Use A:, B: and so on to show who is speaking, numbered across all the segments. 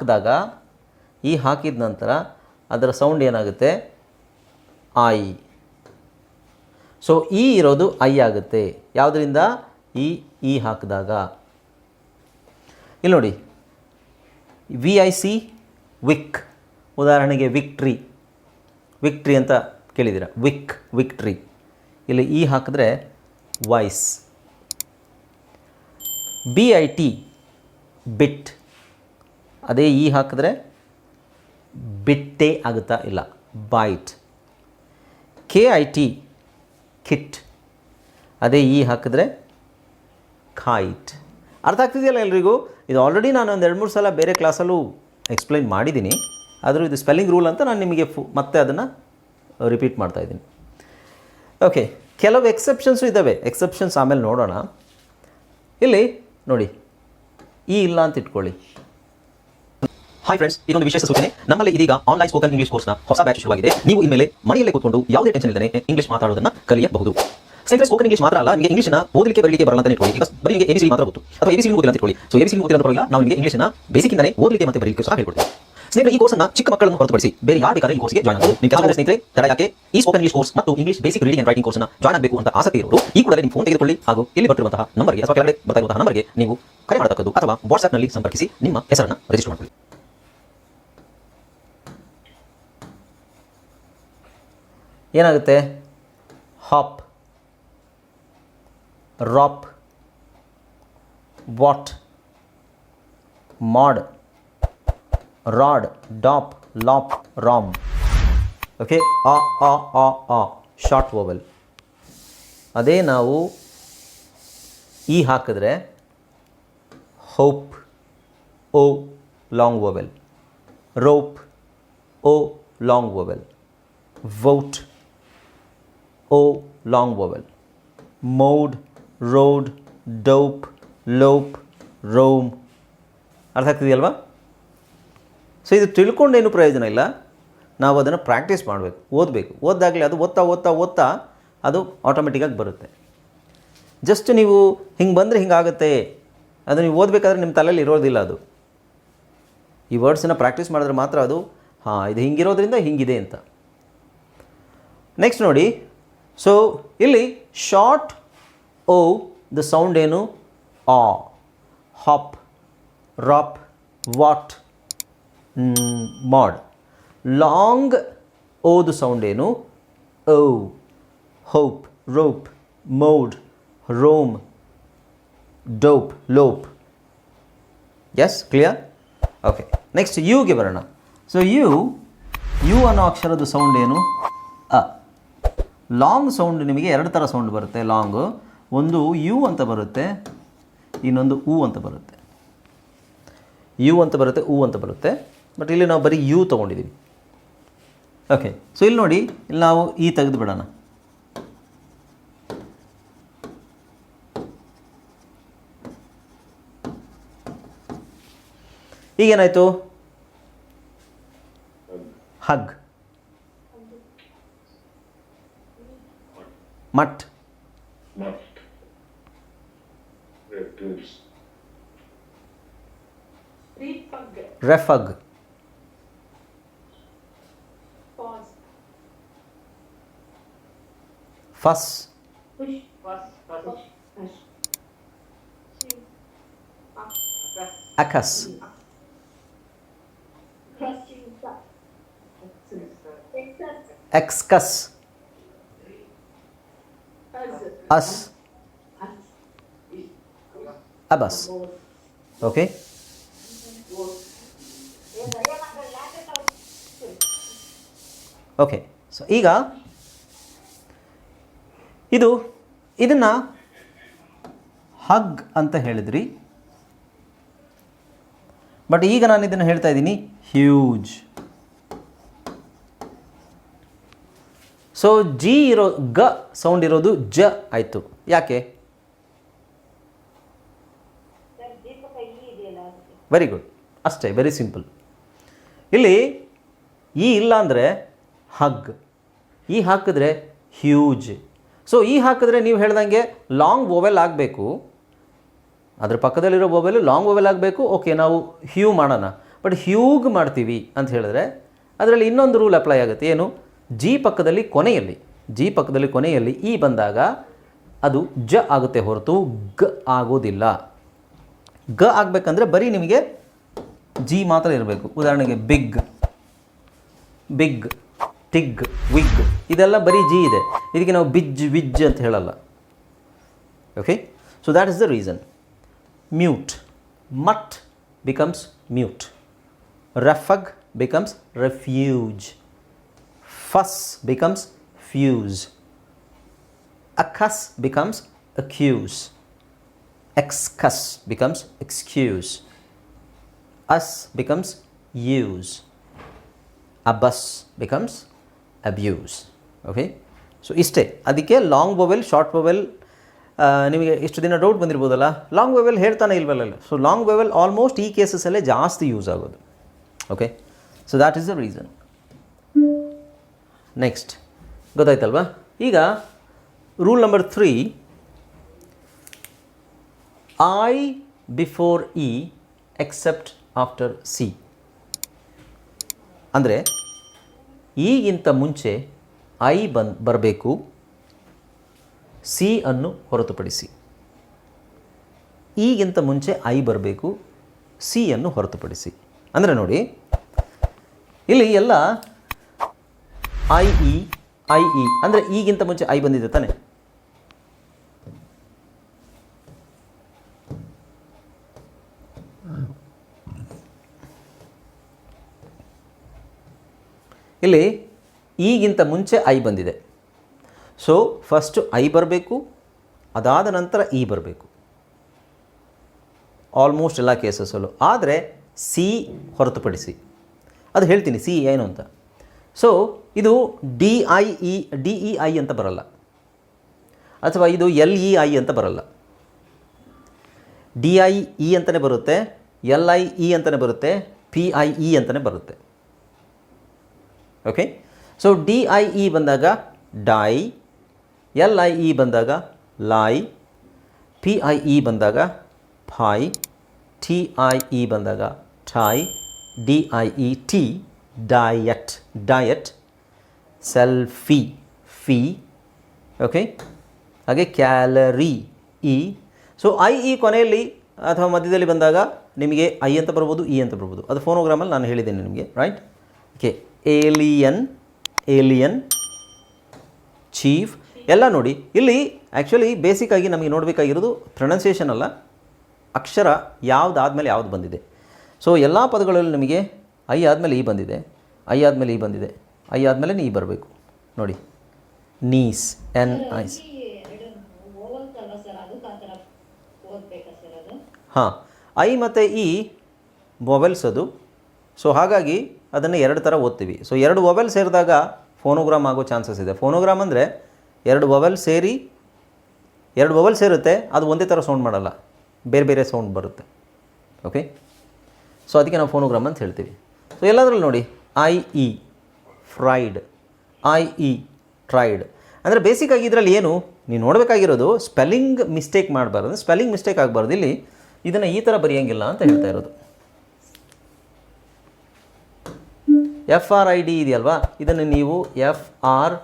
A: ಹಾಕಿದಾಗ ಈ ಹಾಕಿದ ನಂತರ ಅದರ ಸೌಂಡ್ ಏನಾಗುತ್ತೆ ಐ. ಸೊ ಈ ಇರೋದು ಐ ಆಗುತ್ತೆ ಯಾವುದರಿಂದ ಈ ಹಾಕಿದಾಗ. ಇಲ್ಲಿ ನೋಡಿ VIC ವಿಕ್, ಉದಾಹರಣೆಗೆ ವಿಕ್ಟ್ರಿ ಅಂತ ಕೇಳಿದ್ದೀರ, ವಿಕ್ಟ್ರಿ. ಇಲ್ಲಿ ಈ ಹಾಕಿದ್ರೆ ವಾಯ್ಸ್. BIT ಬಿಟ್, ಅದೇ ಈ ಹಾಕಿದ್ರೆ ಬಿಟ್ಟೇ ಆಗುತ್ತಾ ಇಲ್ಲ, ಬೈಟ್. KIT ಕಿಟ್, ಅದೇ ಈ ಹಾಕಿದ್ರೆ ಕೈಟ್. ಅರ್ಥ ಆಗ್ತಿದೆಯಲ್ಲ ಎಲ್ರಿಗೂ? ಇದು ಆಲ್ರೆಡಿ ನಾನು ಒಂದು 2-3 ಸಲ ಬೇರೆ ಕ್ಲಾಸಲ್ಲೂ ಎಕ್ಸ್ಪ್ಲೈನ್ ಮಾಡಿದ್ದೀನಿ, ಆದರೂ ಇದು ಸ್ಪೆಲ್ಲಿಂಗ್ ರೂಲ್ ಅಂತ ನಾನು ನಿಮಗೆ ಮತ್ತೆ ಅದನ್ನು ರಿಪೀಟ್ ಮಾಡ್ತಾಯಿದ್ದೀನಿ. ಓಕೆ, ಕೆಲವು ಎಕ್ಸೆಪ್ಷನ್ಸು ಇದ್ದಾವೆ, ಎಕ್ಸೆಪ್ಷನ್ಸ್ ಆಮೇಲೆ ನೋಡೋಣ. ಇಲ್ಲಿ ನೋಡಿ ಇಲ್ಲ ಅಂತ ಇಟ್ಕೊಳ್ಳಿ.
B: ಹಾಯ್ ಫ್ರೆಂಡ್ಸ್, ಇದೊಂದು ವಿಶೇಷ ಸೂಚನೆ. ನಮ್ಮಲ್ಲಿ ಇದೀಗ ಆನ್ಲೈನ್ ಸ್ಪೋಕನ್ ಇಂಗ್ಲಿಷ್ ಕೋರ್ಸ್ನ ಹೊಸ ಬ್ಯಾಚ್ ಶುರುವಾಗಿದೆ. ನೀವು ಇನ್ಮೇಲೆ ಮನೆಯಲ್ಲೇ ಕೂತ್ಕೊಂಡು ಯಾವುದೇ ಟೆನ್ಷನ್ ಇಲ್ಲದೆ ಇಂಗ್ಲಿಷ್ ಮಾತಾಡೋದನ್ನ ಕಲಿಯಬಹುದು. ಸ್ನೇಹಿತರೆ, ಸ್ಪೋಕನ್ ಇಂಗ್ಲಿಷ್ ಮಾತ್ರ ಅಲ್ಲ, ನಿಮಗೆ ಇಂಗ್ಲಿಷ್ನ ಓದಲಿಕ್ಕೆ ಬರಲಿಕ್ಕೆ ಬರಲ್ಲ ಅಂತ ಇಟ್ಕೊಳ್ಳಿ. ಈಗ ಬರೀ ನಿಮಗೆ ABC ಮಾತ್ರ ಗೊತ್ತು, ಅಥವಾ ABC ಓದಿಲ್ಲ ಅಂತ ಇಟ್ಕೊಳ್ಳಿ. ಸೊ ABC ಓದಿಲ್ಲ ಅಂತ ಪರವಾಗಿಲ್ಲ, ನಾವು ನಿಮಗೆ ಇಂಗ್ಲಿಷ್ನ ಬೇಸಿಕ್ ಇಂದನೇ ಓದಲಿಕ್ಕೆ ಮತ್ತೆ ಬರಲಿಕ್ಕೆ ಸಹ ಹೇಳ್ಕೊಡ್ತೀವಿ. ಸ್ನೇಹಿತರೆ, ಈ ಕೋರ್ಸ್ನ ಚಿಕ್ಕ ಮಕ್ಕಳನ್ನು ಹೊರತುಪಡಿಸಿ ಬೇರೆ ಯಾರು ಬೇಕಾದ್ರೆ ಈ ಕೋರ್ಸ್ಗೆ ಜಾಯ್ನ್ ಆಗಬಹುದು. ನಿಮ್ಮ ಕೆಲವು ಸ್ನೇಹಿತರೆ ತಡ ಯಾಕೆ ಈ ಸ್ಪೋಕನ್ ಇಂಗ್ಲಿಷ್ ಕೋರ್ಸ್ ಮತ್ತು English basic reading and writing ಕೋರ್ಸ್ನ ಜಾಯ್ನ್ ಆಗಬೇಕು ಅಂತ ಆಸಕ್ತಿ ಇರೋರು ಈ ಕೂಡಲೇ ನಿಮ್ಮ ಫೋನ್ ತೆಗೆದುಕೊಳ್ಳಿ ಹಾಗೂ ಇಲ್ಲಿ ಬರ್ತಿರುವಂತಹ ನಂಬರ್ಗೆ ಅಥವಾ ಕೆಳಗಡೆ ಬರ್ತಾ ಇರುವಂತಹ ನಂಬರ್ಗೆ ನೀವು ಕರೆ ಮಾಡತಕ್ಕದ್ದು ಅಥವಾ ವಾಟ್ಸ್ಆ್ಯಪ್ನಲ್ಲಿ ಸಂಪರ್ಕಿಸಿ ನಿಮ್ಮ ಹೆಸರನ್ನು ರಿಜಿಸ್ಟರ್ ಮಾಡಿಕೊಳ್ಳಿ.
A: ಏನಾಗುತ್ತೆ? Hop, rop, wot, mod, rod, dop, lop, rom. Okay, ಆ ಶಾರ್ಟ್ ವೋವೆಲ್. ಅದೇ ನಾವು ಈ ಹಾಕಿದ್ರೆ hope, O long vowel, rope, O long vowel, vote, O long vowel, mode, road, dope, lope, Rome. ಅರ್ಥ ಆಗ್ತಿದೆಯಲ್ವಾ? ಸೊ ಇದು ತಿಳ್ಕೊಂಡೇನು ಪ್ರಯೋಜನ ಇಲ್ಲ, ನಾವು ಅದನ್ನು ಪ್ರಾಕ್ಟೀಸ್ ಮಾಡಬೇಕು, ಓದಬೇಕು. ಓದ್ದಾಗಲೇ ಅದು ಓದ್ತಾ ಅದು ಆಟೋಮೆಟಿಕ್ಕಾಗಿ ಬರುತ್ತೆ. ಜಸ್ಟ್ ನೀವು ಹಿಂಗೆ ಬಂದರೆ ಹಿಂಗಾಗುತ್ತೆ, ಅದು ನೀವು ಓದಬೇಕಾದ್ರೆ ನಿಮ್ಮ ತಲೆಯಲ್ಲಿ ಇರೋದಿಲ್ಲ. ಅದು ಈ ವರ್ಡ್ಸನ್ನು ಪ್ರಾಕ್ಟೀಸ್ ಮಾಡಿದ್ರೆ ಮಾತ್ರ ಅದು ಇದು ಹಿಂಗಿರೋದ್ರಿಂದ ಹಿಂಗಿದೆ ಅಂತ. ನೆಕ್ಸ್ಟ್ ನೋಡಿ, ಸೊ ಇಲ್ಲಿ ಶಾರ್ಟ್ ಓ ದ ಸೌಂಡ್ ಏನು? ಆ. Hop, rop, wot, mod. Long ಓದು ಸೌಂಡ್ ಏನು? O. Hope, rope, mode, Rome, dope, lope. Yes, clear? Okay, next ಯುಗೆ ಬರೋಣ. ಸೊ ಯು ಅನ್ನೋ ಅಕ್ಷರದ ಸೌಂಡ್ ಏನು? ಅ. ಲಾಂಗ್ ಸೌಂಡ್ ನಿಮಗೆ 2 ಥರ ಸೌಂಡ್ ಬರುತ್ತೆ. ಲಾಂಗು ಒಂದು ಯು ಅಂತ ಬರುತ್ತೆ, ಇನ್ನೊಂದು ಉ ಅಂತ ಬರುತ್ತೆ. ಯು ಅಂತ ಬರುತ್ತೆ, ಉ ಅಂತ ಬರುತ್ತೆ. ಬಟ್ ಇಲ್ಲಿ ನಾವು ಬರೀ ಯು ತೊಗೊಂಡಿದ್ದೀವಿ. ಓಕೆ, ಸೊ ಇಲ್ಲಿ ನೋಡಿ, ಇಲ್ಲಿ ನಾವು ಈ ತೆಗೆದು ಬಿಡೋಣ. ಈಗೇನಾಯಿತು? Hug, mut, refug, fus, accus, excus, us, abus. Okay, okay. So ಈಗ ಇದನ್ನು ಹಗ್ ಅಂತ ಹೇಳಿದ್ರಿ, ಬಟ್ ಈಗ ನಾನು ಇದನ್ನು ಹೇಳ್ತಾ ಇದ್ದೀನಿ ಹ್ಯೂಜ್. ಸೊ ಜಿ ಇರೋ ಗ ಸೌಂಡ್ ಇರೋದು ಜ ಆಯಿತು. ಯಾಕೆ? ವೆರಿ ಗುಡ್, ಅಷ್ಟೇ, ವೆರಿ ಸಿಂಪಲ್. ಇಲ್ಲಿ ಈ ಇಲ್ಲ ಅಂದರೆ ಹಗ್, ಈ ಹಾಕಿದ್ರೆ ಹ್ಯೂಜ್. ಸೊ ಈ ಹಾಕಿದ್ರೆ ನೀವು ಹೇಳ್ದಂಗೆ ಲಾಂಗ್ ವೋವೆಲ್ ಆಗಬೇಕು, ಅದ್ರ ಪಕ್ಕದಲ್ಲಿರೋ ವೋವೆಲ್ ಲಾಂಗ್ ವೋವೆಲ್ ಆಗಬೇಕು. ಓಕೆ, ನಾವು ಹ್ಯೂ ಮಾಡೋಣ. ಬಟ್ ಹ್ಯೂಗ್ ಮಾಡ್ತೀವಿ ಅಂತ ಹೇಳಿದ್ರೆ ಅದರಲ್ಲಿ ಇನ್ನೊಂದು ರೂಲ್ ಅಪ್ಲೈ ಆಗುತ್ತೆ. ಏನು? ಜಿ ಪಕ್ಕದಲ್ಲಿ ಕೊನೆಯಲ್ಲಿ ಇ ಬಂದಾಗ ಅದು ಜ ಆಗುತ್ತೆ ಹೊರತು ಗ ಆಗೋದಿಲ್ಲ. ಗ ಆಗಬೇಕಂದ್ರೆ ಬರೀ ನಿಮಗೆ ಜಿ ಮಾತ್ರ ಇರಬೇಕು. ಉದಾಹರಣೆಗೆ ಬಿಗ್, ಟಿಗ್, ವಿಗ್ ಇದೆಲ್ಲ ಬರೀ ಜಿ ಇದೆ. ಇದಕ್ಕೆ ನಾವು ವಿಜ್ ಅಂತ ಹೇಳಲ್ಲ. Okay, so that is the reason. Mute, mut becomes mute. Refug becomes refuge. Fuss becomes fuse. Accus becomes accuse. Excus becomes excuse. Us becomes use. Abus becomes abuse. Okay, so ಇಷ್ಟೇ. ಅದಕ್ಕೆ long vowel, short vowel, ನಿಮಗೆ ಇಷ್ಟು ದಿನ doubt ಬಂದಿರ್ಬೋದಲ್ಲ, long vowel ಹೇಳ್ತಾನೆ ಇಲ್ವಲ್ಲ. So long vowel almost ಈ ಕೇಸಸಲ್ಲೇ ಜಾಸ್ತಿ use ಆಗೋದು. Okay, so that is the reason. Next ಗೊತ್ತಾಯ್ತಲ್ವಾ? ಈಗ rule number 3, I before E except after C. ಅಂದರೆ ಈಗಿಂತ ಮುಂಚೆ ಐ ಬರಬೇಕು, ಸಿ ಅನ್ನು ಹೊರತುಪಡಿಸಿ. ಈಗಿಂತ ಮುಂಚೆ ಐ ಬರಬೇಕು, ಸಿ ಅನ್ನು ಹೊರತುಪಡಿಸಿ. ಅಂದರೆ ನೋಡಿ, ಇಲ್ಲಿ ಎಲ್ಲ ಐ ಇ ಅಂದರೆ ಈಗಿಂತ ಮುಂಚೆ ಐ ಬಂದಿದೆ ತಾನೆ. ಇಲ್ಲಿ ಈಗಿಂತ ಮುಂಚೆ ಐ ಬಂದಿದೆ. ಸೊ ಫಸ್ಟು ಐ ಬರಬೇಕು, ಅದಾದ ನಂತರ ಇ ಬರಬೇಕು ಆಲ್ಮೋಸ್ಟ್ ಎಲ್ಲ ಕೇಸಸಲ್ಲೂ. ಆದರೆ ಸಿ ಹೊರತುಪಡಿಸಿ, ಅದು ಹೇಳ್ತೀನಿ ಸಿ ಏನು ಅಂತ. ಸೊ ಇದು ಡಿ ಇ ಐ ಅಂತ ಬರಲ್ಲ, ಅಥವಾ ಇದು ಎಲ್ ಇ ಐ ಅಂತ ಬರಲ್ಲ. ಡಿ ಐ ಇ ಅಂತಲೇ ಬರುತ್ತೆ, ಎಲ್ ಐ ಇ ಅಂತಲೇ ಬರುತ್ತೆ, ಪಿ ಐ ಇ ಅಂತಲೇ ಬರುತ್ತೆ. Okay, so D I E ಬಂದಾಗ ಡೈ, ಎಲ್ ಐ ಇ ಬಂದಾಗ ಲೈ, ಪಿ ಐ ಇ ಬಂದಾಗ ಫೈ, ಟಿ ಐ ಇ ಬಂದಾಗ tie, D I E T diet, selfie fie. Okay, ಹಾಗೆ calorie E. So I E ಕೊನೆಯಲ್ಲಿ ಅಥವಾ ಮಧ್ಯದಲ್ಲಿ ಬಂದಾಗ ನಿಮಗೆ ಐ ಅಂತ ಬರ್ಬೋದು, ಇ ಅಂತ ಬರ್ಬೋದು. ಅದು ಫೋನೋಗ್ರಾಮಲ್ಲಿ ನಾನು ಹೇಳಿದ್ದೇನೆ ನಿಮಗೆ, ರೈಟ್? ಓಕೆ, ಏಲಿಯನ್, ಚೀಫ್ ಎಲ್ಲ ನೋಡಿ. ಇಲ್ಲಿ ಆ್ಯಕ್ಚುಲಿ ಬೇಸಿಕ್ಕಾಗಿ ನಮಗೆ ನೋಡಬೇಕಾಗಿರೋದು ಪ್ರೊನೌನ್ಸಿಯೇಷನ್ ಅಲ್ಲ, ಅಕ್ಷರ ಯಾವುದಾದ್ಮೇಲೆ ಯಾವುದು ಬಂದಿದೆ. ಸೊ ಎಲ್ಲ ಪದಗಳಲ್ಲಿ ನಿಮಗೆ ಐ ಆದಮೇಲೆ ಇ ಬಂದಿದೆ, ಐ ಆದಮೇಲೆ ಇ ಬಂದಿದೆ, ಐ ಆದಮೇಲೆ ಇ ಬರಬೇಕು ನೋಡಿ. ನೀಸ್, ಎನ್ ಐಸ್. ಹಾಂ, ಐ ಮತ್ತು ಇ ವೊವೆಲ್ಸ್ ಅದು. ಸೊ ಹಾಗಾಗಿ ಅದನ್ನು ಎರಡು ಥರ ಓದ್ತೀವಿ. ಸೊ ಎರಡು ವೊವೆಲ್ ಸೇರಿದಾಗ ಫೋನೋಗ್ರಾಮ್ ಆಗೋ ಚಾನ್ಸಸ್ ಇದೆ. ಫೋನೋಗ್ರಾಮ್ ಅಂದರೆ ಎರಡು ವೊವೆಲ್ ಸೇರುತ್ತೆ, ಅದು ಒಂದೇ ಥರ ಸೌಂಡ್ ಮಾಡಲ್ಲ, ಬೇರೆ ಬೇರೆ ಸೌಂಡ್ ಬರುತ್ತೆ. ಓಕೆ, ಸೊ ಅದಕ್ಕೆ ನಾವು ಫೋನೋಗ್ರಾಮ್ ಅಂತ ಹೇಳ್ತೀವಿ. ಸೊ ಎಲ್ಲದರಲ್ಲೂ ನೋಡಿ I E fried, I E tried. ಅಂದರೆ ಬೇಸಿಕ್ಕಾಗಿ ಇದರಲ್ಲಿ ಏನು ನೀವು ನೋಡಬೇಕಾಗಿರೋದು, ಸ್ಪೆಲ್ಲಿಂಗ್ ಮಿಸ್ಟೇಕ್ ಮಾಡಬಾರ್ದು, ಸ್ಪೆಲ್ಲಿಂಗ್ ಮಿಸ್ಟೇಕ್ ಆಗಬಾರ್ದು. ಇಲ್ಲಿ ಇದನ್ನು ಈ ಥರ ಬರೆಯೋಂಗಿಲ್ಲ ಅಂತ ಹೇಳ್ತಾ ಇರೋದು. FRID ಇದೆಯಲ್ವಾ, ಇದನ್ನು ನೀವು FREID,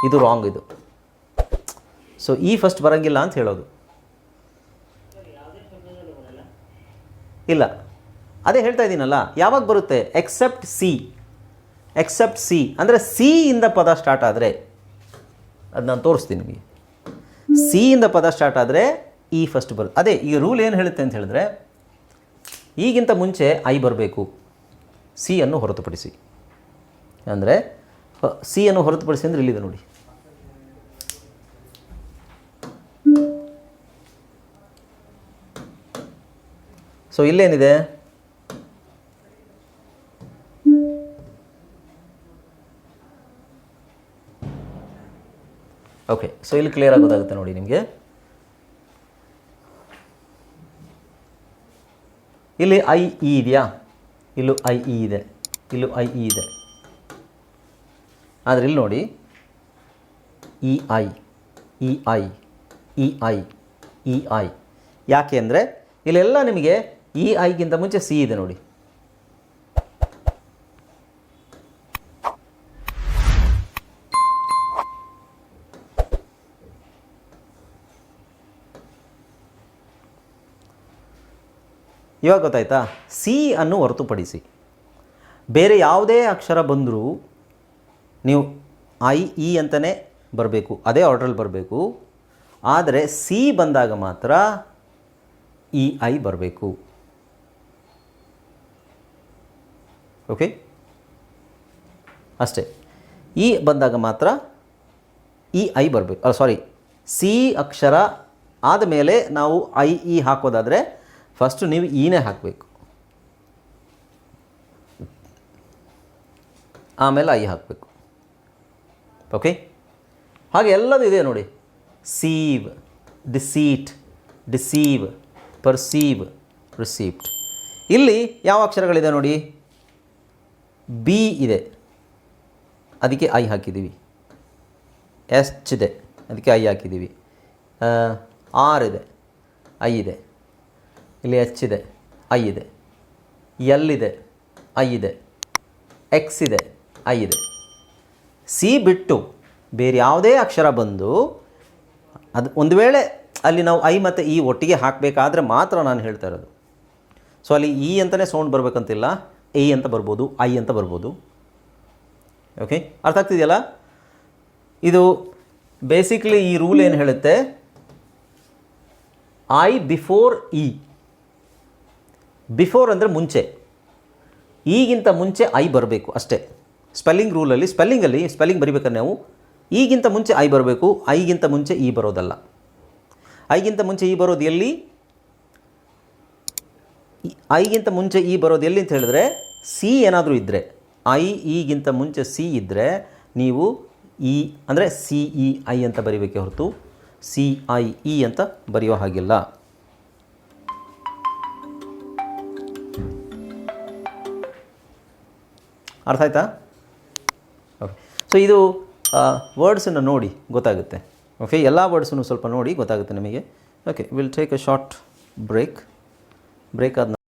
A: ಇದು ರಾಂಗ್. ಇದು ಸೊ ಈ ಫಸ್ಟ್ ಬರೋಂಗಿಲ್ಲ ಅಂತ ಹೇಳೋದು. ಇಲ್ಲ, ಅದೇ ಹೇಳ್ತಾ ಇದ್ದೀನಲ್ಲ, ಯಾವಾಗ ಬರುತ್ತೆ? ಎಕ್ಸೆಪ್ಟ್ ಸಿ ಅಂದರೆ ಸಿ ಇಂದ ಪದ ಸ್ಟಾರ್ಟ್ ಆದರೆ, ಅದು ನಾನು ತೋರಿಸ್ತೀನಿ ನಿಮಗೆ. ಸಿ ಇಂದ ಪದ ಸ್ಟಾರ್ಟ್ ಆದರೆ ಇ ಫಸ್ಟ್ ಬರುತ್ತೆ. ಅದೇ ಈ ರೂಲ್ ಏನು ಹೇಳುತ್ತೆ ಅಂತ ಹೇಳಿದ್ರೆ, ಈಗಿಂತ ಮುಂಚೆ ಐ ಬರಬೇಕು, ಸಿ ಅನ್ನು ಹೊರತುಪಡಿಸಿ. ಅಂದರೆ ಸಿ ಅನ್ನು ಹೊರತುಪಡಿಸಿ ಅಂದರೆ ಇಲ್ಲಿದೆ ನೋಡಿ. ಸೊ ಇಲ್ಲೇನಿದೆ? ಓಕೆ, ಸೊ ಇಲ್ಲಿ ಕ್ಲಿಯರ್ ಆಗಿ ಗೊತ್ತಾಗುತ್ತೆ ನೋಡಿ ನಿಮಗೆ. ಇಲ್ಲಿ ಐ ಇ ಇದೆಯಾ? ಇಲ್ಲೂ ಐ ಇ ಇದೆ, ಇಲ್ಲೂ ಐ ಇ ಇದೆ. ಆದರೆ ಇಲ್ಲಿ ನೋಡಿ ಇ ಐ. ಯಾಕೆ ಅಂದರೆ ಇಲ್ಲೆಲ್ಲ ನಿಮಗೆ ಈ ಐಗಿಂತ ಮುಂಚೆ ಸಿ ಇದೆ ನೋಡಿ. ಇವಾಗ ಗೊತ್ತಾಯ್ತಾ? ಸಿ ಅನ್ನು ಹೊರತುಪಡಿಸಿ ಬೇರೆ ಯಾವುದೇ ಅಕ್ಷರ ಬಂದರೂ ನೀವು ಐ ಇ ಅಂತಲೇ ಬರಬೇಕು, ಅದೇ ಆರ್ಡ್ರಲ್ಲಿ ಬರಬೇಕು. ಆದರೆ ಸಿ ಬಂದಾಗ ಮಾತ್ರ ಇ ಐ ಬರಬೇಕು. ಓಕೆ, ಅಷ್ಟೇ. ಇ ಬಂದಾಗ ಮಾತ್ರ ಇ ಐ ಬರಬೇಕು. ಸಾರಿ, ಸಿ ಅಕ್ಷರ ಆದಮೇಲೆ ನಾವು ಐ ಇ ಹಾಕೋದಾದರೆ ಫಸ್ಟು ನೀವು ಇನೇ ಹಾಕಬೇಕು, ಆಮೇಲೆ ಐ ಹಾಕಬೇಕು. ಓಕೆ, ಹಾಗೆ ಎಲ್ಲದೂ ಇದೆ ನೋಡಿ. Sieve, deceit, deceive, perceive, received. ಇಲ್ಲಿ ಯಾವ ಅಕ್ಷರಗಳಿದೆ ನೋಡಿ? ಬಿ ಇದೆ, ಅದಕ್ಕೆ ಐ ಹಾಕಿದ್ದೀವಿ. ಎಚ್ ಇದೆ, ಅದಕ್ಕೆ ಐ ಹಾಕಿದ್ದೀವಿ. ಆರ್ ಇದೆ, ಐ ಇದೆ. ಇಲ್ಲಿ ಎಚ್ ಇದೆ, ಐ ಇದೆ. ಎಲ್ ಇದೆ, ಐ ಇದೆ. ಎಕ್ಸ್ ಇದೆ, ಐ ಇದೆ. ಸಿ ಬಿಟ್ಟು ಬೇರೆ ಯಾವುದೇ ಅಕ್ಷರ ಬಂದು ಅದು ಒಂದು ವೇಳೆ ಅಲ್ಲಿ ನಾವು ಐ ಮತ್ತು ಇ ಒಟ್ಟಿಗೆ ಹಾಕಬೇಕಾದ್ರೆ ಮಾತ್ರ ನಾನು ಹೇಳ್ತಾ ಇರೋದು. ಸೊ ಅಲ್ಲಿ ಇ ಅಂತಲೇ ಸೌಂಡ್ ಬರಬೇಕಂತಿಲ್ಲ, ಎ ಅಂತ ಬರ್ಬೋದು, ಐ ಅಂತ ಬರ್ಬೋದು. ಓಕೆ, ಅರ್ಥ ಆಗ್ತಿದೆಯಲ್ಲ? ಇದು ಬೇಸಿಕ್ಲಿ ಈ ರೂಲ್ ಏನು ಹೇಳುತ್ತೆ? I before E. ಬಿಫೋರ್ ಅಂದರೆ ಮುಂಚೆ, ಈಗಿಂತ ಮುಂಚೆ ಐ ಬರಬೇಕು ಅಷ್ಟೇ. ಸ್ಪೆಲ್ಲಿಂಗ್ ರೂಲಲ್ಲಿ ಸ್ಪೆಲ್ಲಿಂಗ್ ಬರಿಬೇಕಾದ್ರೆ ನಾವು ಈಗಿಂತ ಮುಂಚೆ ಐ ಬರಬೇಕು, ಐಗಿಂತ ಮುಂಚೆ ಇ ಬರೋದಲ್ಲ. ಐಗಿಂತ ಮುಂಚೆ ಇ ಬರೋದು ಎಲ್ಲಿ? ಐಗಿಂತ ಮುಂಚೆ ಇ ಬರೋದು ಎಲ್ಲಿ ಅಂತ ಹೇಳಿದ್ರೆ ಸಿ ಏನಾದರೂ ಇದ್ದರೆ, ಐ ಇಗಿಂತ ಮುಂಚೆ ಸಿ ಇದ್ದರೆ ನೀವು ಇ ಅಂದರೆ ಸಿ ಇ ಐ ಅಂತ ಬರಿಬೇಕೆ ಹೊರತು ಸಿ ಐ ಇ ಅಂತ ಬರೆಯೋ ಹಾಗಿಲ್ಲ. ಅರ್ಥ ಆಯ್ತಾ? ಓಕೆ, ಸೊ ಇದು ವರ್ಡ್ಸನ್ನು ನೋಡಿ ಗೊತ್ತಾಗುತ್ತೆ. ಓಕೆ, ಎಲ್ಲ ವರ್ಡ್ಸನ್ನು ಸ್ವಲ್ಪ ನೋಡಿ ಗೊತ್ತಾಗುತ್ತೆ ನಿಮಗೆ. Okay, will take a short break ಆದ